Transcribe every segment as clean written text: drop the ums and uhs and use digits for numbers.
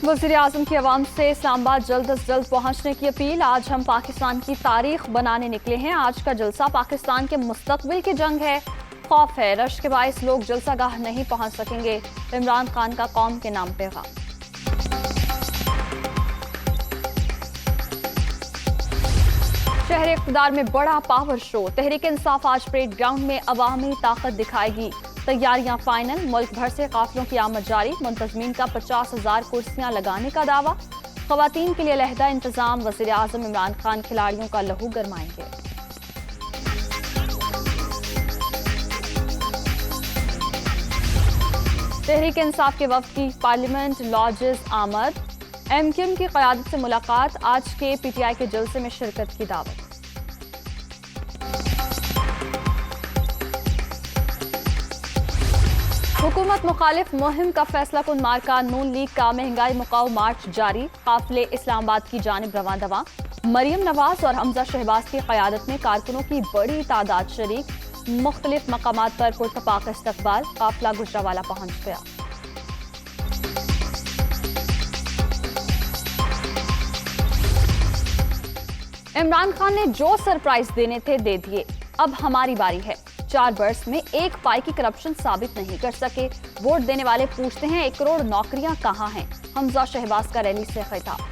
वज़ीर-ए-आज़म की अवाम से इस्लामाबाद जल्द अज जल्द पहुंचने की अपील। आज हम पाकिस्तान की तारीख बनाने निकले हैं। आज का जलसा पाकिस्तान के मुस्तकबिल की जंग है। खौफ है रश के बाइस लोग जलसागाह नहीं पहुंच सकेंगे। इमरान खान का कौम के नाम पैगाम। शहर इक़्तिदार में बड़ा पावर शो। तहरीक इंसाफ आज परेड ग्राउंड में अवामी ताकत दिखाएगी। तैयारियां फाइनल। मुल्क भर से काफिलों की आमद जारी। मुंतज़मीन का 50,000 कुर्सियां लगाने का दावा। ख़वातीन के लिए अलहदा इंतजाम। वज़ीर-ए-आज़म इमरान खान खिलाड़ियों का लहू गरमाएंगे। तहरीक इंसाफ के वफ़द की पार्लियामेंट लॉजेस आमद। MQM की क़यादत से मुलाकात। आज के PTI के जलसे में शिरकत की दावत। हुकूमत मुखालिफ मुहिम का फैसला कुन मार्का। नून लीग का महंगाई मुकाऊ मार्च जारी। काफिले इस्लामाबाद की जानिब रवां दवा। मरियम नवाज और हमजा शहबाज की क़यादत में कारकुनों की बड़ी तादाद शरीक। मुख्तलिफ मकामात पर पुरतपाक इस्तकबाल। काफिला गुजरावाला पहुंच गया। इमरान खान ने जो सरप्राइज देने थे दे दिए। अब हमारी बारी है। 4 बरस में एक पाई की करप्शन साबित नहीं कर सके। वोट देने वाले पूछते हैं 1 करोड़ नौकरियां कहां हैं। हमजा शहबाज का रैली से खिताब।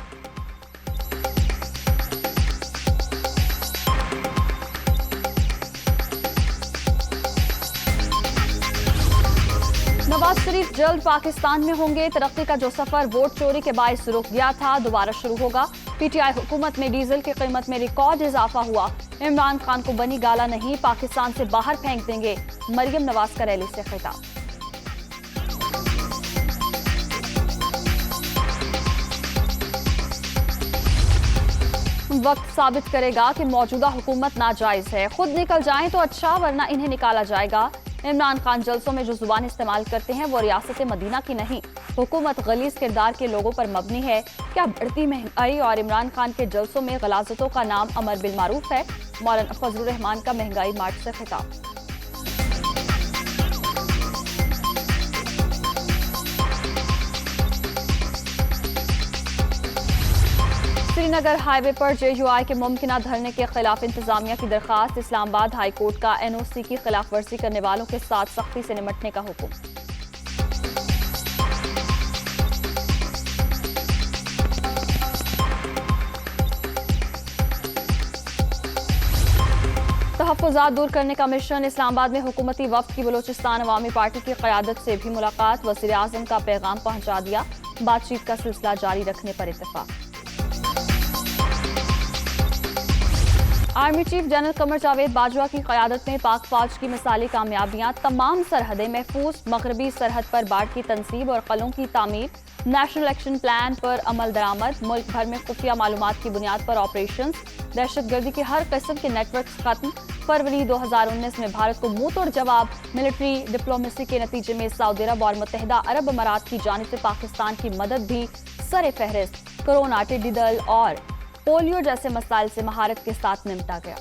नवाज शरीफ जल्द पाकिस्तान में होंगे। तरक्की का जो सफर वोट चोरी के बायस रुक गया था दोबारा शुरू होगा। PTI हुकूमत में डीजल की कीमत में रिकॉर्ड इजाफा हुआ। इमरान खान को बनी गाला नहीं, पाकिस्तान से बाहर फेंक देंगे। मरियम नवाज का रैली से खिताब। वक्त साबित करेगा कि मौजूदा हुकूमत नाजायज है। खुद निकल जाएं तो अच्छा, वरना इन्हें निकाला जाएगा। इमरान खान जलसों में जो जुबान इस्तेमाल करते हैं वो रियासत मदीना की नहीं। हुकूमत गलीज किरदार के लोगों पर मबनी है। क्या बढ़ती महंगाई और इमरान खान के जलसों में गलाजतों का नाम अमर बिल मारूफ है। मौलाना फजलुर रहमान का महंगाई मार्च से खिताब। श्रीनगर हाईवे पर JUI के मुमकिना धरने के खिलाफ इंतजामिया की दरखास्त। इस्लामाबाद हाई कोर्ट का NOC की खिलाफ वर्जी करने वालों के साथ सख्ती से निपटने का हुक्म। तहफ़्फ़ुज़ात दूर करने का मिशन। इस्लामाबाद में हुकूमती वफ़द की बलोचिस्तान अवामी पार्टी की क़यादत से भी मुलाकात। वज़ीर-ए-आज़म का पैगाम पहुंचा दिया। बातचीत का सिलसिला जारी रखने पर इत्तेफाक। Army chief general Qamar Javed Bajwa की क़यादत में पाक फौज की मिसाली कामयाबियां। तमाम सरहदें महफूज। मगरबी सरहद पर बाढ़ की तनसीब और कलों की तामीर। नेशनल एक्शन प्लान पर अमल दरामद। मुल्क भर में खुफिया मालूमात की बुनियाद पर ऑपरेशन। दहशतगर्दी के हर किस्म के नेटवर्क खत्म। फरवरी 2019 में भारत को मुंह तोड़ जवाब। मिलिट्री डिप्लोमेसी के नतीजे में सऊदी अरब और मुत्तहिदा अरब अमारात की जानिब से पाकिस्तान की मदद भी सरे फहरिस्त। कोरोना, टिड्डी दल और पोलियो जैसे मसाइल से महारत के साथ निपटा गया।